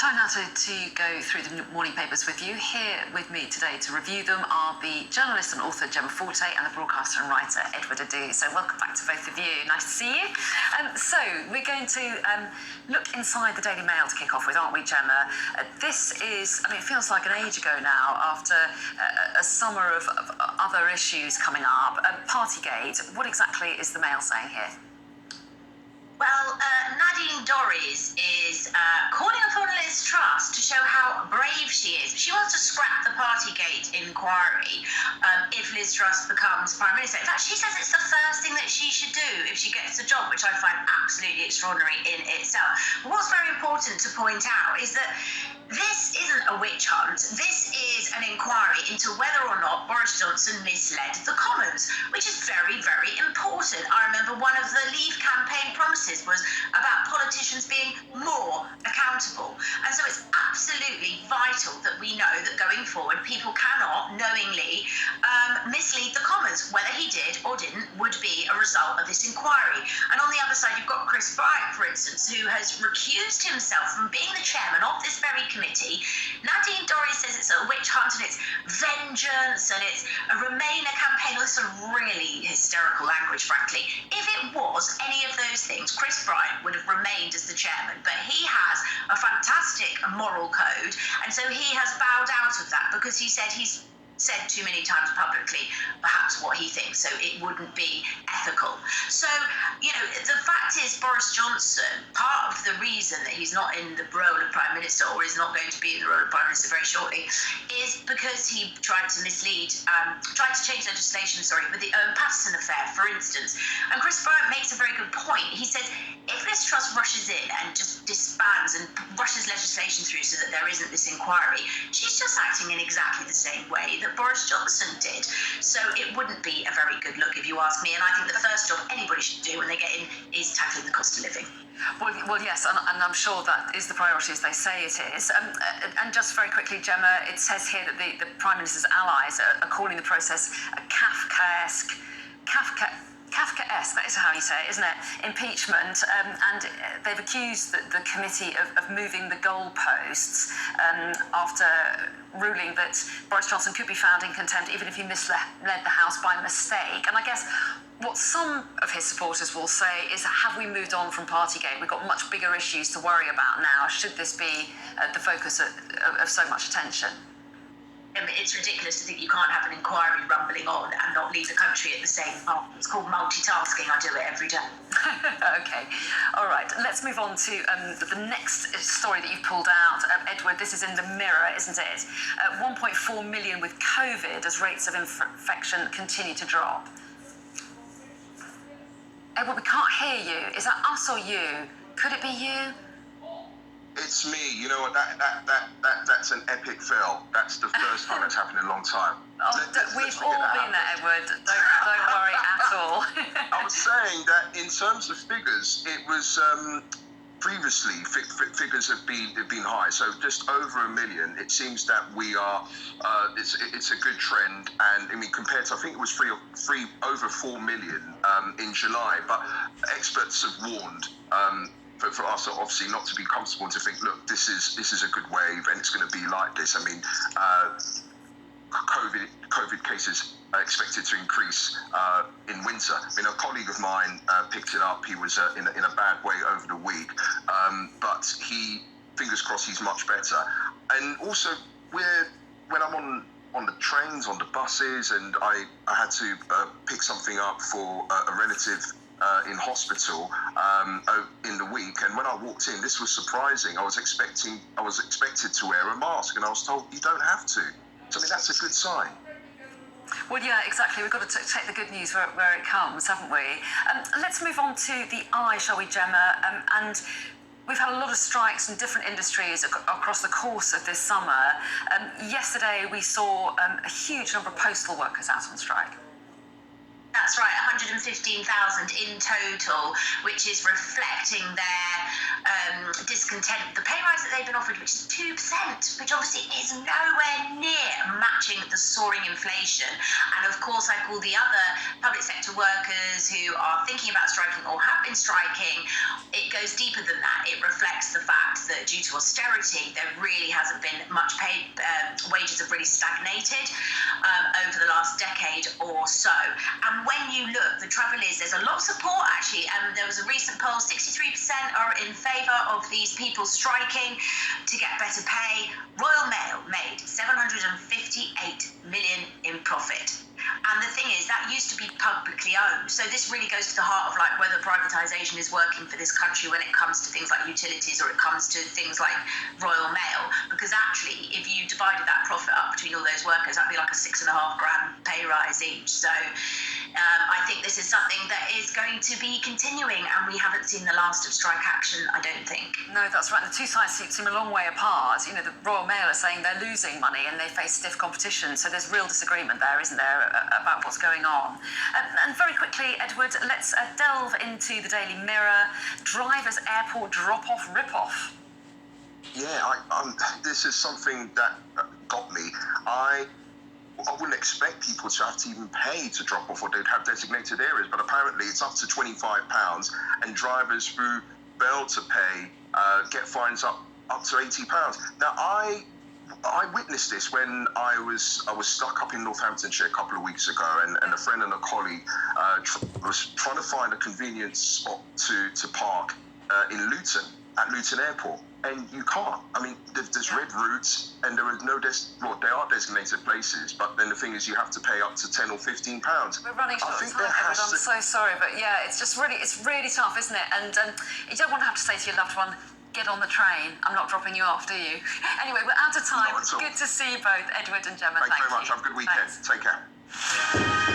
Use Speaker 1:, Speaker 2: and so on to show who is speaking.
Speaker 1: Time now to go through the morning papers with you. Here with me today to review them are the journalist and author Gemma Forte and the broadcaster and writer Edward Adu. So welcome back to both of you. Nice to see you. So we're going to look inside the Daily Mail to kick off with, aren't we, Gemma? This is, it feels like an age ago now after a summer of other issues coming up. Partygate, what exactly is the Mail saying here?
Speaker 2: Well, Nadine Dorries is calling upon Liz Truss to show how brave she is. She wants to scrap the Partygate inquiry if Liz Truss becomes Prime Minister. In fact, she says it's the first thing that she should do if she gets the job, which I find absolutely extraordinary in itself. But what's very important to point out is that this isn't a witch hunt. This is an inquiry into whether or not Boris Johnson misled the Commons, which is very, very important. I remember one of the Leave campaign promises was about politicians being more accountable. And so it's absolutely vital that we know that going forward, people cannot knowingly mislead the Commons. Whether he did or didn't would be a result of this inquiry. And on the other side, you've got Chris Bryant, for instance, who has recused himself from being the chairman of this very committee. Nadine Dorries says it's a witch hunt and it's vengeance and it's a Remainer campaign, all this sort of really hysterical language, frankly. If it was any of those things, Chris Bryant would have remained as the chairman, but he has a fantastic moral code, and so he has bowed out of that because he said he's said too many times publicly perhaps what he thinks, so it wouldn't be ethical. So, the fact is Boris Johnson, part of the reason that he's not in the role of Prime Minister, or is not going to be in the role of Prime Minister very shortly, is because he tried to change legislation, with the Owen Paterson affair, for instance. And Chris Bryant makes a very good point. He says, if Liz Truss rushes in and just disbands and rushes legislation through so that there isn't this inquiry, she's just acting in exactly the same way that Boris Johnson did. So it wouldn't be a very good look if you ask me, and I think the first job anybody should do when they get in is tackling the cost of living.
Speaker 1: Well, yes, and I'm sure that is the priority, as they say it is. And just very quickly, Gemma, it says here that the Prime Minister's allies are calling the process a Kafkaesque, that is how you say it, isn't it? Impeachment, and they've accused the committee of moving the goalposts after ruling that Boris Johnson could be found in contempt even if he misled the House by mistake. And I guess what some of his supporters will say is, have we moved on from Partygate? We've got much bigger issues to worry about now. Should this be the focus of so much attention?
Speaker 2: It's ridiculous to think you can't have an inquiry rumbling on and not leave the country at the same time. It's called multitasking. I do it every day.
Speaker 1: Okay. All right. Let's move on to the next story that you've pulled out. Edward, this is in the Mirror, isn't it? 1.4 million with COVID as rates of infection continue to drop. Edward, we can't hear you. Is that us or you? Could it be you?
Speaker 3: It's me. You know what? That's an epic fail. That's the first time that's happened in a long time.
Speaker 1: We've all been there, Edward. Don't worry at all.
Speaker 3: I was saying that in terms of figures, it was previously figures have been high. So just over 1 million. It seems that we are. It's a good trend, and compared to, I think it was over 4 million in July. But experts have warned. For us, obviously, not to be comfortable and to think, look, this is a good wave and it's going to be like this. COVID cases are expected to increase in winter. A colleague of mine picked it up. He was in a bad way over the week, but fingers crossed, he's much better. And also, when I'm on the trains, on the buses, and I had to pick something up for a relative in hospital in the week, and when I walked in, this was surprising. I was expected to wear a mask, and I was told you don't have to. So that's a good sign.
Speaker 1: Well, yeah, exactly. We've got to take the good news where it comes, haven't we? Let's move on to the Eye, shall we, Gemma? And we've had a lot of strikes in different industries across the course of this summer. Yesterday, we saw a huge number of postal workers out on strike.
Speaker 2: That's right, 115,000 in total, which is reflecting their discontent with the pay rise that they've been offered, which is 2%, which obviously is nowhere near matching the soaring inflation. And of course, like all the other public sector workers who are thinking about striking or have been striking, it goes deeper than that. It reflects the fact that due to austerity, there really hasn't been much paid. Wages have really stagnated over the last decade or so. And when you look, the trouble is there's a lot of support actually. There was a recent poll, 63% are in favour of these people striking to get better pay. Royal Mail made 758 million in profit. And the thing is, that used to be publicly owned. So this really goes to the heart of like whether privatisation is working for this country when it comes to things like utilities or it comes to things like Royal Mail. Because actually, if you divided that profit up between all those workers, that'd be like a £6,500 pay rise each. So I think this is something that is going to be continuing, and we haven't seen the last of strike action, I don't think.
Speaker 1: No, that's right. The two sides seem a long way apart. You know, the Royal Mail are saying they're losing money and they face stiff competition. So there's real disagreement there, isn't there, about what's going on. And very quickly, Edward, let's delve into the Daily Mirror. Drivers' airport drop-off rip-off.
Speaker 3: Yeah, this is something that got me. I wouldn't expect people to have to even pay to drop off, or they'd have designated areas, but apparently it's up to £25, and drivers who fail to pay get fines up to £80. Now, I witnessed this when I was stuck up in Northamptonshire a couple of weeks ago, and a friend and a colleague was trying to find a convenient spot to park in Luton, at Luton Airport. And you can't. I mean, there's red routes, and there are they are designated places, but then the thing is, you have to pay up to £10 or £15.
Speaker 1: We're running short of time, Edward. I'm so sorry, but yeah, it's really tough, isn't it? And you don't want to have to say to your loved one, get on the train. I'm not dropping you off, do you? Anyway, we're out of time. It's good to see you both, Edward and Gemma.
Speaker 3: Thanks very much. Have a good weekend.
Speaker 1: Thanks.
Speaker 3: Take care.